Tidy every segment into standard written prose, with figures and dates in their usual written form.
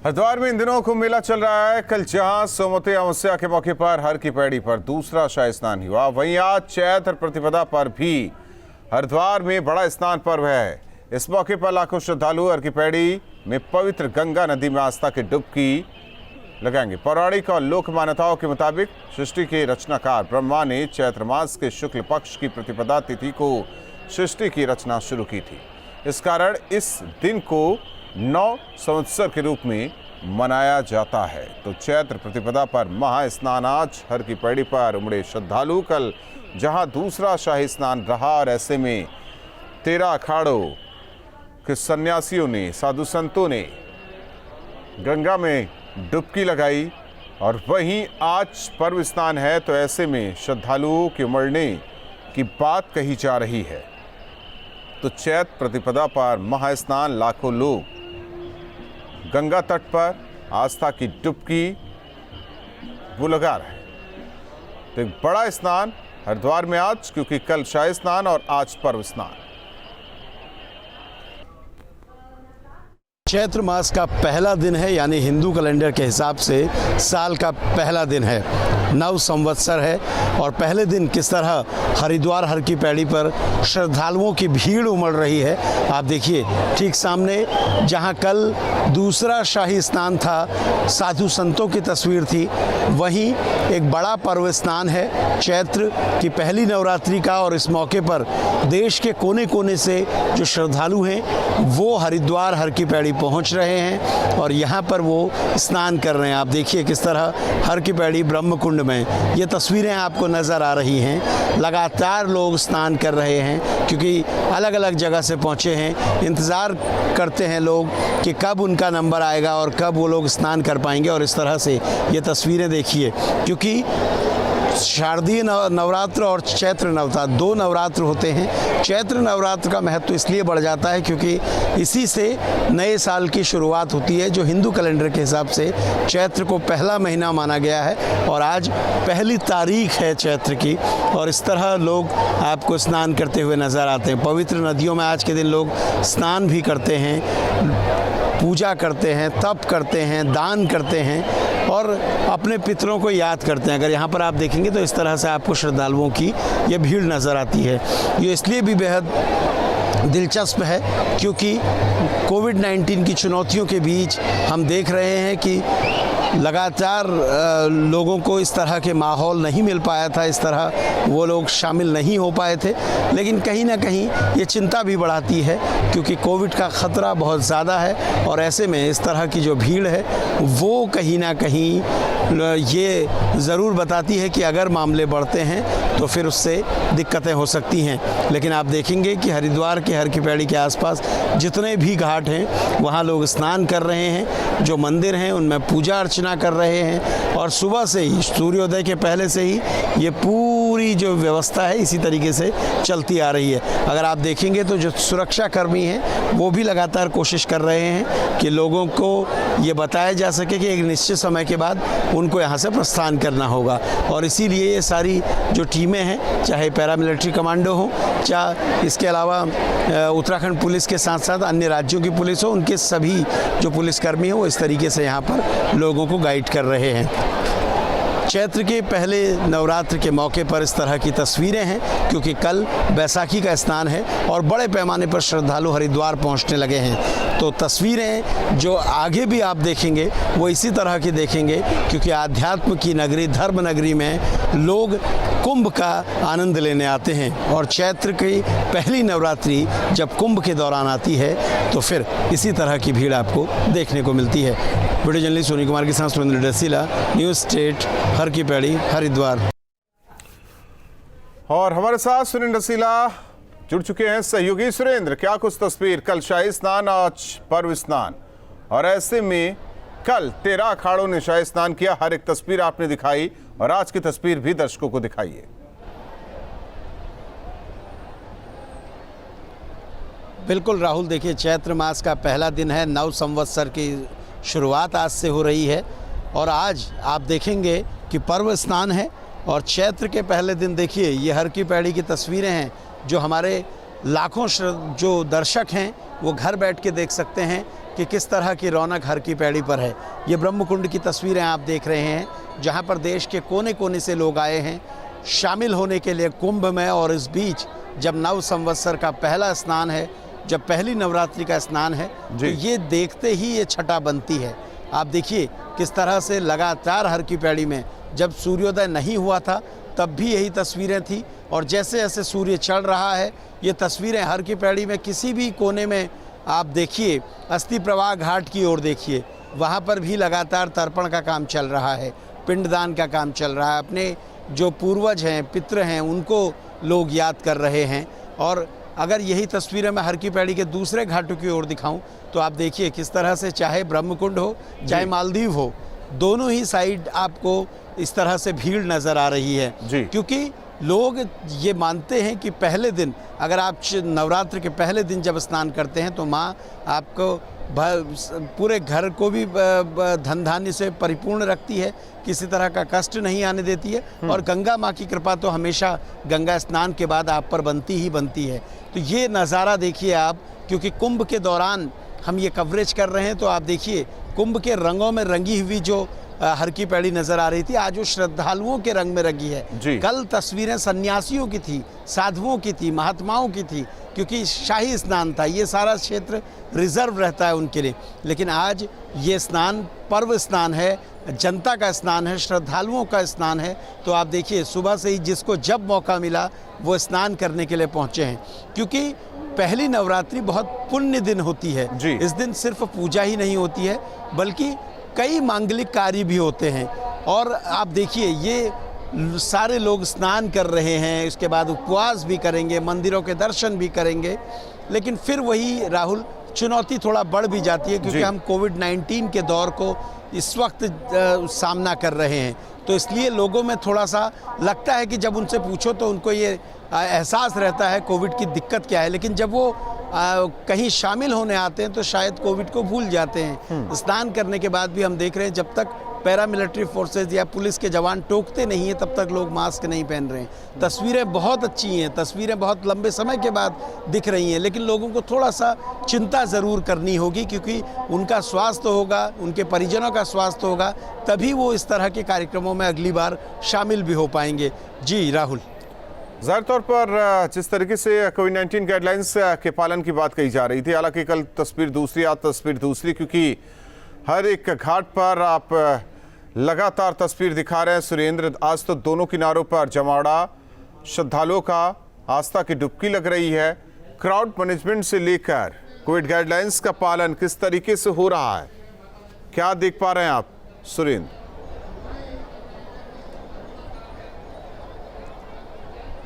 हरिद्वार में इन दिनों कुंभ मेला चल रहा है। कल जहां सोमवती अमावस्या के मौके पर हर की पैड़ी पर दूसरा शाही स्नान हुआ, वहीं आज चैत्र प्रतिपदा पर भी हरिद्वार में बड़ा स्नान पर्व है। इस मौके पर लाखों श्रद्धालु हर की पैड़ी में पवित्र गंगा नदी में आस्था की डुबकी लगाएंगे। पौराणिक और लोक मान्यताओं के मुताबिक सृष्टि के रचनाकार ब्रह्मा ने चैत्र मास के शुक्ल पक्ष की प्रतिपदा तिथि को सृष्टि की रचना शुरू की थी। इस कारण इस दिन को 9 संवत्सर के रूप में मनाया जाता है। तो चैत्र प्रतिपदा पर महास्नान आज हर की पैड़ी पर उमड़े श्रद्धालु कल जहां दूसरा शाही स्नान रहा और ऐसे में 13 अखाड़ों के सन्यासियों ने, साधु संतों ने गंगा में डुबकी लगाई और वहीं आज पर्व स्नान है। तो ऐसे में श्रद्धालुओं के उमड़ने की बात कही जा रही है। तो चैत्र प्रतिपदा पर महास्नान, लाखों लोग गंगा तट पर आस्था की डुबकी वो लगा रहे हैं। तो एक बड़ा स्नान हरिद्वार में आज, क्योंकि कल शाही स्नान और आज पर्व स्नान। चैत्र मास का पहला दिन है, यानी हिंदू कैलेंडर के हिसाब से साल का पहला दिन है, 9 संवत्सर है। और पहले दिन किस तरह हरिद्वार हर की पैड़ी पर श्रद्धालुओं की भीड़ उमड़ रही है, आप देखिए। ठीक सामने जहां कल दूसरा शाही स्नान था, साधु संतों की तस्वीर थी, वहीं एक बड़ा पर्व स्नान है चैत्र की पहली नवरात्रि का। और इस मौके पर देश के कोने कोने से जो श्रद्धालु हैं वो हरिद्वार हर की पैड़ी पहुंच रहे हैं और यहाँ पर वो स्नान कर रहे हैं। आप देखिए किस तरह हर की पैड़ी ब्रह्म कुंड में ये तस्वीरें आपको नज़र आ रही हैं। लगातार लोग स्नान कर रहे हैं क्योंकि अलग अलग जगह से पहुँचे हैं। इंतज़ार करते हैं लोग कि कब उनका नंबर आएगा और कब वो लोग स्नान कर पाएंगे। और इस तरह से ये तस्वीरें देखिए, क्योंकि शारदीय नवरात्र और चैत्र नवरात्र 2 नवरात्र होते हैं। चैत्र नवरात्र का महत्व इसलिए बढ़ जाता है क्योंकि इसी से नए साल की शुरुआत होती है, जो हिंदू कैलेंडर के हिसाब से चैत्र को पहला महीना माना गया है और आज पहली तारीख है चैत्र की। और इस तरह लोग आपको स्नान करते हुए नज़र आते हैं। पवित्र नदियों में आज के दिन लोग स्नान भी करते हैं, पूजा करते हैं, तप करते हैं, दान करते हैं और अपने पितरों को याद करते हैं। अगर यहाँ पर आप देखेंगे तो इस तरह से आपको श्रद्धालुओं की ये भीड़ नज़र आती है। ये इसलिए भी बेहद दिलचस्प है क्योंकि कोविड-19 की चुनौतियों के बीच हम देख रहे हैं कि लगातार लोगों को इस तरह के माहौल नहीं मिल पाया था, इस तरह वो लोग शामिल नहीं हो पाए थे। लेकिन कहीं ना कहीं ये चिंता भी बढ़ाती है क्योंकि कोविड का ख़तरा बहुत ज़्यादा है और ऐसे में इस तरह की जो भीड़ है वो कहीं ना कहीं ये ज़रूर बताती है कि अगर मामले बढ़ते हैं तो फिर उससे दिक्कतें हो सकती हैं। लेकिन आप देखेंगे कि हरिद्वार के हर की पैड़ी के आसपास जितने भी घाट हैं वहाँ लोग स्नान कर रहे हैं, जो मंदिर हैं उनमें पूजा अर्चना कर रहे हैं और सुबह से ही सूर्योदय के पहले से ही ये पूरी जो व्यवस्था है इसी तरीके से चलती आ रही है। अगर आप देखेंगे तो जो सुरक्षा कर्मी हैं वो भी लगातार कोशिश कर रहे हैं कि लोगों को ये बताया जा सके कि एक निश्चित समय के बाद उनको यहाँ से प्रस्थान करना होगा। और इसीलिए ये सारी जो टीमें हैं, चाहे पैरामिलिट्री कमांडो हो, चाहे इसके अलावा उत्तराखंड पुलिस के साथ साथ अन्य राज्यों की पुलिस हो, उनके सभी जो पुलिसकर्मी हैं वो इस तरीके से यहाँ पर लोगों को गाइड कर रहे हैं। चैत्र के पहले नवरात्र के मौके पर इस तरह की तस्वीरें हैं क्योंकि कल बैसाखी का स्नान है और बड़े पैमाने पर श्रद्धालु हरिद्वार पहुंचने लगे हैं। तो तस्वीरें जो आगे भी आप देखेंगे वो इसी तरह की देखेंगे क्योंकि आध्यात्म की नगरी, धर्म नगरी में लोग कुंभ का आनंद लेने आते हैं और चैत्र की पहली नवरात्रि जब कुंभ के दौरान आती है तो फिर इसी तरह की भीड़ आपको देखने को मिलती है। वीडियो जर्नलिस्ट सोनी कुमार के साथ सुरेंद्र डसीला, न्यूज़ स्टेट, हर की पैड़ी, हरिद्वार। और हमारे साथ सुरेंद्र डसीला जुड़ चुके हैं। सहयोगी सुरेंद्र, क्या कुछ तस्वीर, कल शाही स्नान आज पर्व स्नान और ऐसे में कल 13 अखाड़ों ने शाही स्नान किया, हर एक तस्वीर आपने दिखाई और आज की तस्वीर भी दर्शकों को दिखाइए। बिल्कुल राहुल, देखिए चैत्र मास का पहला दिन है, 9 संवत्सर की शुरुआत आज से हो रही है और आज आप देखेंगे कि पर्व स्नान है और चैत्र के पहले दिन देखिए ये हर की पैड़ी की तस्वीरें हैं जो हमारे लाखों जो दर्शक हैं वो घर बैठ के देख सकते हैं कि किस तरह की रौनक हर की पैड़ी पर है। ये ब्रह्म कुंड की तस्वीरें आप देख रहे हैं, जहाँ पर देश के कोने कोने से लोग आए हैं शामिल होने के लिए कुंभ में। और इस बीच जब नव संवत्सर का पहला स्नान है, जब पहली नवरात्रि का स्नान है, तो ये देखते ही ये छटा बनती है। आप देखिए किस तरह से लगातार हर की पैड़ी में जब सूर्योदय नहीं हुआ था तब भी यही तस्वीरें थी, और जैसे जैसे सूर्य चढ़ रहा है ये तस्वीरें हर की पैड़ी में किसी भी कोने में आप देखिए। अस्थि प्रवाह घाट की ओर देखिए, वहाँ पर भी लगातार तर्पण का काम चल रहा है, पिंडदान का काम चल रहा है। अपने जो पूर्वज हैं, पितृ हैं, उनको लोग याद कर रहे हैं। और अगर यही तस्वीरें मैं हर की पैड़ी के दूसरे घाटों की ओर दिखाऊं तो आप देखिए किस तरह से चाहे ब्रह्मकुंड हो चाहे मालदीव हो, दोनों ही साइड आपको इस तरह से भीड़ नज़र आ रही है। क्योंकि लोग ये मानते हैं कि पहले दिन अगर आप नवरात्र के पहले दिन जब स्नान करते हैं तो माँ आपको पूरे घर को भी धन धान्य से परिपूर्ण रखती है, किसी तरह का कष्ट नहीं आने देती है। और गंगा माँ की कृपा तो हमेशा गंगा स्नान के बाद आप पर बनती ही बनती है। तो ये नज़ारा देखिए आप, क्योंकि कुंभ के दौरान हम ये कवरेज कर रहे हैं, तो आप देखिए कुंभ के रंगों में रंगी हुई जो हर की पैड़ी नजर आ रही थी, आज वो श्रद्धालुओं के रंग में रंगी है। कल तस्वीरें सन्यासियों की थी, साधुओं की थी, महात्माओं की थी, क्योंकि शाही स्नान था, ये सारा क्षेत्र रिजर्व रहता है उनके लिए। लेकिन आज ये स्नान पर्व स्नान है, जनता का स्नान है, श्रद्धालुओं का स्नान है। तो आप देखिए सुबह से ही जिसको जब मौका मिला वो स्नान करने के लिए पहुँचे हैं, क्योंकि पहली नवरात्रि बहुत पुण्य दिन होती है। इस दिन सिर्फ पूजा ही नहीं होती है बल्कि कई मांगलिक कार्य भी होते हैं। और आप देखिए ये सारे लोग स्नान कर रहे हैं, इसके बाद उपवास भी करेंगे, मंदिरों के दर्शन भी करेंगे। लेकिन फिर वही राहुल चुनौती थोड़ा बढ़ भी जाती है, क्योंकि हम कोविड-19 के दौर को इस वक्त सामना कर रहे हैं। तो इसलिए लोगों में थोड़ा सा लगता है कि जब उनसे पूछो तो उनको ये एहसास रहता है कोविड की दिक्कत क्या है, लेकिन जब वो कहीं शामिल होने आते हैं तो शायद कोविड को भूल जाते हैं। स्नान करने के बाद भी हम देख रहे हैं जब तक पैरामिलिट्री फोर्सेज या पुलिस के जवान टोकते नहीं हैं तब तक लोग मास्क नहीं पहन रहे हैं। तस्वीरें बहुत अच्छी हैं, तस्वीरें बहुत लंबे समय के बाद दिख रही हैं, लेकिन लोगों को थोड़ा सा चिंता ज़रूर करनी होगी, क्योंकि उनका स्वास्थ्य होगा, उनके परिजनों का स्वास्थ्य होगा, तभी वो इस तरह के कार्यक्रमों में अगली बार शामिल भी हो पाएंगे। जी राहुल, ज़ाहिर तौर पर जिस तरीके से कोविड-19 गाइडलाइंस के पालन की बात कही जा रही थी, हालांकि कल तस्वीर दूसरी, आज तस्वीर दूसरी, क्योंकि हर एक घाट पर आप लगातार तस्वीर दिखा रहे हैं सुरेंद्र। आज तो दोनों किनारों पर जमावड़ा श्रद्धालुओं का आस्था की डुबकी लग रही है। क्राउड मैनेजमेंट से लेकर कोविड गाइडलाइंस का पालन किस तरीके से हो रहा है, क्या देख पा रहे हैं आप सुरेंद्र?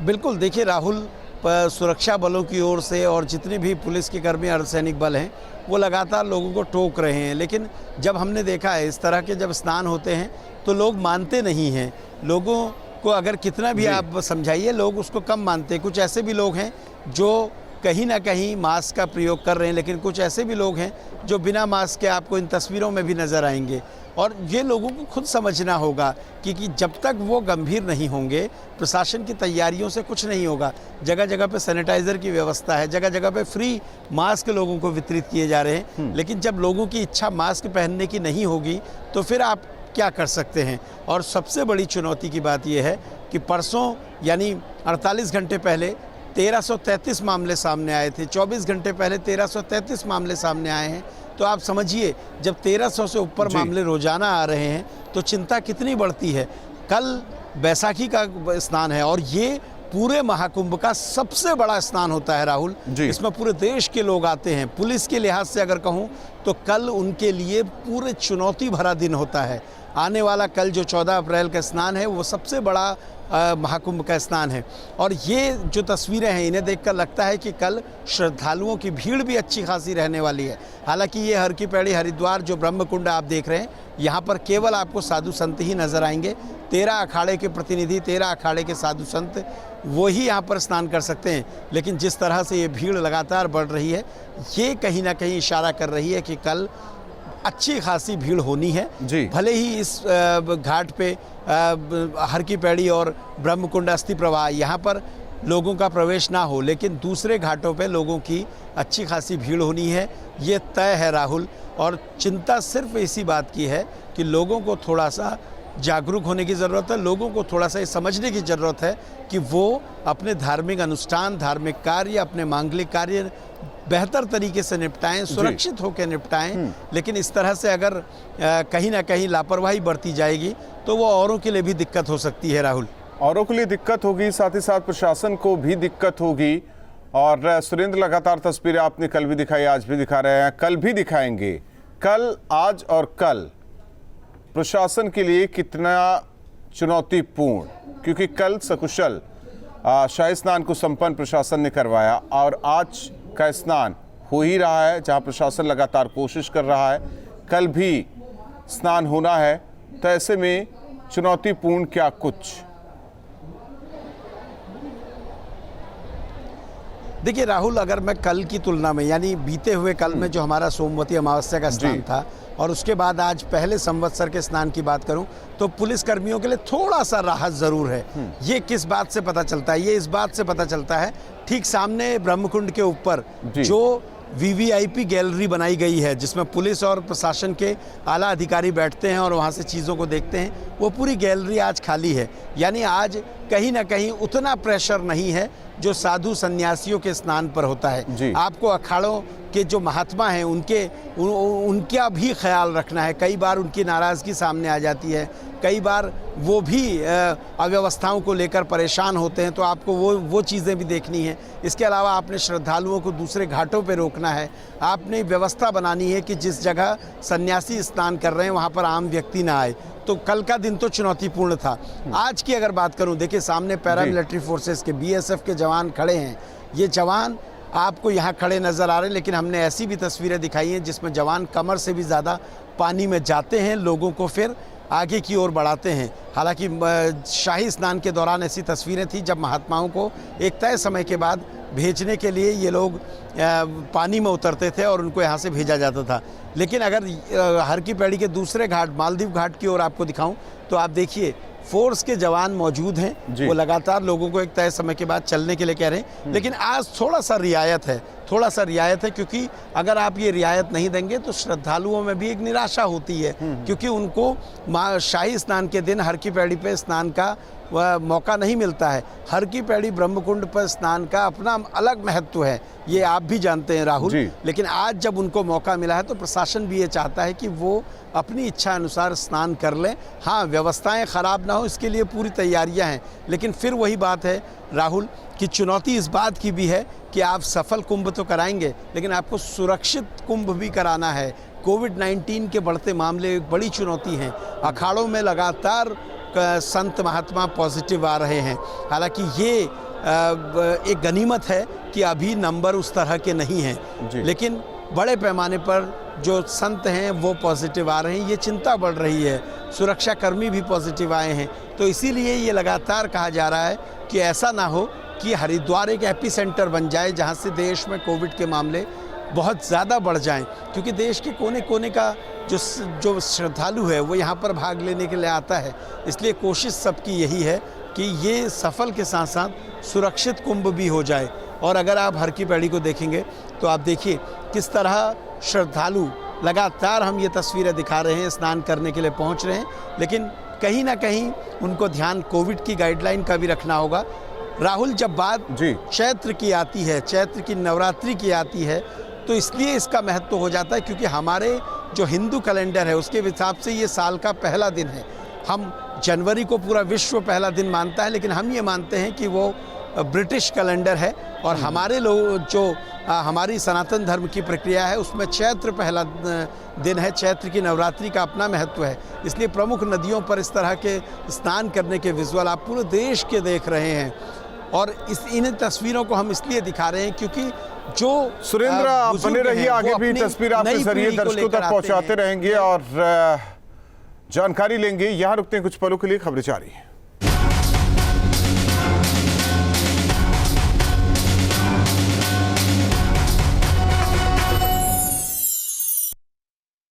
बिल्कुल, देखिए राहुल, सुरक्षा बलों की ओर से और जितने भी पुलिस के कर्मी अर्धसैनिक बल हैं वो लगातार लोगों को टोक रहे हैं। लेकिन जब हमने देखा है इस तरह के जब स्नान होते हैं तो लोग मानते नहीं हैं। लोगों को अगर कितना भी आप समझाइए लोग उसको कम मानते हैं। कुछ ऐसे भी लोग हैं जो कहीं ना कहीं मास्क का प्रयोग कर रहे हैं, लेकिन कुछ ऐसे भी लोग हैं जो बिना मास्क के आपको इन तस्वीरों में भी नज़र आएंगे। और ये लोगों को खुद समझना होगा कि जब तक वो गंभीर नहीं होंगे, प्रशासन की तैयारियों से कुछ नहीं होगा। जगह जगह पे सैनिटाइज़र की व्यवस्था है, जगह जगह पे फ्री मास्क लोगों को वितरित किए जा रहे हैं। लेकिन जब लोगों की इच्छा मास्क पहनने की नहीं होगी तो फिर आप क्या कर सकते हैं। और सबसे बड़ी चुनौती की बात यह है कि परसों यानी 48 घंटे पहले 1333 मामले सामने आए थे, 24 घंटे पहले 1333 मामले सामने आए हैं। तो आप समझिए जब 1300 से ऊपर मामले रोजाना आ रहे हैं तो चिंता कितनी बढ़ती है। कल बैसाखी का स्नान है और ये पूरे महाकुंभ का सबसे बड़ा स्नान होता है राहुल। इसमें पूरे देश के लोग आते हैं। पुलिस के लिहाज से अगर कहूँ तो कल उनके लिए पूरे चुनौती भरा दिन होता है। आने वाला कल जो 14 अप्रैल का स्नान है वो सबसे बड़ा महाकुंभ का स्नान है। और ये जो तस्वीरें हैं इन्हें देखकर लगता है कि कल श्रद्धालुओं की भीड़ भी अच्छी खासी रहने वाली है। हालांकि ये हर की पैड़ी हरिद्वार जो ब्रह्म कुंड आप देख रहे हैं, यहाँ पर केवल आपको साधु संत ही नजर आएंगे। 13 अखाड़े के प्रतिनिधि, 13 अखाड़े के साधु संत वो ही यहाँ पर स्नान कर सकते हैं। लेकिन जिस तरह से ये भीड़ लगातार बढ़ रही है, ये कहीं ना कहीं इशारा कर रही है कि कल अच्छी खासी भीड़ होनी है। भले ही इस घाट पे हर की पैड़ी और ब्रह्मकुंड अस्थि प्रवाह यहाँ पर लोगों का प्रवेश ना हो, लेकिन दूसरे घाटों पे लोगों की अच्छी खासी भीड़ होनी है, ये तय है राहुल। और चिंता सिर्फ इसी बात की है कि लोगों को थोड़ा सा जागरूक होने की ज़रूरत है, लोगों को थोड़ा सा ये समझने की ज़रूरत है कि वो अपने धार्मिक अनुष्ठान, धार्मिक कार्य, अपने मांगलिक कार्य बेहतर तरीके से निपटाएं, सुरक्षित होकर निपटाएं। लेकिन इस तरह से अगर कहीं ना कहीं लापरवाही बरती जाएगी तो वो औरों के लिए भी दिक्कत हो सकती है राहुल। औरों के लिए दिक्कत होगी, साथ ही साथ प्रशासन को भी दिक्कत होगी। और सुरेंद्र, लगातार तस्वीरें आपने कल भी दिखाई, आज भी दिखा रहे हैं, कल भी दिखाएंगे। कल, आज और कल प्रशासन के लिए कितना चुनौतीपूर्ण, क्योंकि कल सकुशल शाही स्नान को संपन्न प्रशासन ने करवाया और आज का स्नान हो ही रहा है, जहां प्रशासन लगातार कोशिश कर रहा है, कल भी स्नान होना है। तो ऐसे में चुनौतीपूर्ण क्या कुछ? देखिए राहुल, अगर मैं कल की तुलना में, यानी बीते हुए कल में जो हमारा सोमवती अमावस्या का स्नान था और उसके बाद आज पहले संवत्सर के स्नान की बात करूं, तो पुलिस कर्मियों के लिए थोड़ा सा राहत ज़रूर है। ये किस बात से पता चलता है? ये इस बात से पता चलता है, ठीक सामने ब्रह्मकुंड के ऊपर जो वीवीआईपी गैलरी बनाई गई है, जिसमें पुलिस और प्रशासन के आला अधिकारी बैठते हैं और वहाँ से चीज़ों को देखते हैं, वो पूरी गैलरी आज खाली है। यानी आज कहीं ना कहीं उतना प्रेशर नहीं है जो साधु सन्यासियों के स्नान पर होता है। आपको अखाड़ों के जो महात्मा हैं उनका भी ख्याल रखना है। कई बार उनकी नाराज़गी सामने आ जाती है, कई बार वो भी अव्यवस्थाओं को लेकर परेशान होते हैं, तो आपको वो चीज़ें भी देखनी है। इसके अलावा आपने श्रद्धालुओं को दूसरे घाटों पे रोकना है। आपने व्यवस्था बनानी है कि जिस जगह सन्यासी स्नान कर रहे हैं वहाँ पर आम व्यक्ति ना आए। तो कल का दिन तो चुनौतीपूर्ण था। आज की अगर बात करूं, देखिए सामने पैरामिलिट्री फोर्सेस के बीएसएफ के जवान खड़े हैं। ये जवान आपको यहाँ खड़े नज़र आ रहे हैं, लेकिन हमने ऐसी भी तस्वीरें दिखाई हैं जिसमें जवान कमर से भी ज़्यादा पानी में जाते हैं, लोगों को फिर आगे की ओर बढ़ाते हैं। हालांकि शाही स्नान के दौरान ऐसी तस्वीरें थी जब महात्माओं को एक तय समय के बाद भेजने के लिए ये लोग पानी में उतरते थे और उनको यहाँ से भेजा जाता था। लेकिन अगर हर की पैड़ी के दूसरे घाट, मालदीव घाट की ओर आपको दिखाऊं, तो आप देखिए फोर्स के जवान मौजूद हैं, वो लगातार लोगों को एक तय समय के बाद चलने के लिए कह रहे हैं। लेकिन आज थोड़ा सा रियायत है, क्योंकि अगर आप ये रियायत नहीं देंगे तो श्रद्धालुओं में भी एक निराशा होती है, क्योंकि उनको शाही स्नान के दिन हर की पैड़ी पे स्नान का मौका नहीं मिलता है। हर की पैड़ी ब्रह्मकुंड पर स्नान का अपना अलग महत्व है, ये आप भी जानते हैं राहुल। लेकिन आज जब उनको मौका मिला है तो प्रशासन भी ये चाहता है कि वो अपनी इच्छा अनुसार स्नान कर लें। हाँ, व्यवस्थाएं ख़राब ना हो, इसके लिए पूरी तैयारियां हैं। लेकिन फिर वही बात है राहुल कि चुनौती इस बात की भी है कि आप सफल कुंभ तो कराएंगे, लेकिन आपको सुरक्षित कुंभ भी कराना है। कोविड-19 के बढ़ते मामले एक बड़ी चुनौती हैं। अखाड़ों में लगातार संत महात्मा पॉजिटिव आ रहे हैं। हालांकि ये एक गनीमत है कि अभी नंबर उस तरह के नहीं हैं, लेकिन बड़े पैमाने पर जो संत हैं वो पॉजिटिव आ रहे हैं, ये चिंता बढ़ रही है। सुरक्षाकर्मी भी पॉजिटिव आए हैं, तो इसीलिए ये लगातार कहा जा रहा है कि ऐसा ना हो कि हरिद्वार एक एपिसेंटर बन जाए जहाँ से देश में कोविड के मामले बहुत ज़्यादा बढ़ जाएं, क्योंकि देश के कोने कोने का जो श्रद्धालु है वो यहाँ पर भाग लेने के लिए आता है। इसलिए कोशिश सबकी यही है कि ये सफल के साथ साथ सुरक्षित कुंभ भी हो जाए। और अगर आप हर की पैड़ी को देखेंगे तो आप देखिए किस तरह श्रद्धालु लगातार, हम ये तस्वीरें दिखा रहे हैं, स्नान करने के लिए पहुँच रहे हैं, लेकिन कहीं ना कहीं उनको ध्यान कोविड की गाइडलाइन का भी रखना होगा। राहुल, जब बात चैत्र की आती है, चैत्र की नवरात्रि की आती है, तो इसलिए इसका महत्व हो जाता है क्योंकि हमारे जो हिंदू कैलेंडर है उसके हिसाब से ये साल का पहला दिन है। हम जनवरी को पूरा विश्व पहला दिन मानता है, लेकिन हम ये मानते हैं कि वो ब्रिटिश कैलेंडर है और हमारे लोग जो हमारी सनातन धर्म की प्रक्रिया है उसमें चैत्र पहला दिन है। चैत्र की नवरात्रि का अपना महत्व है, इसलिए प्रमुख नदियों पर इस तरह के स्नान करने के विजुअल आप पूरे देश के देख रहे हैं। और इन तस्वीरों को हम इसलिए दिखा रहे हैं क्योंकि जो सुरेंद्र, आप बने रहिए, आगे भी तस्वीर आपके जरिए दर्शकों तक पहुंचाते रहेंगे और जानकारी लेंगे। यहाँ रुकते हैं कुछ पलों के लिए, खबरें जारी हैं।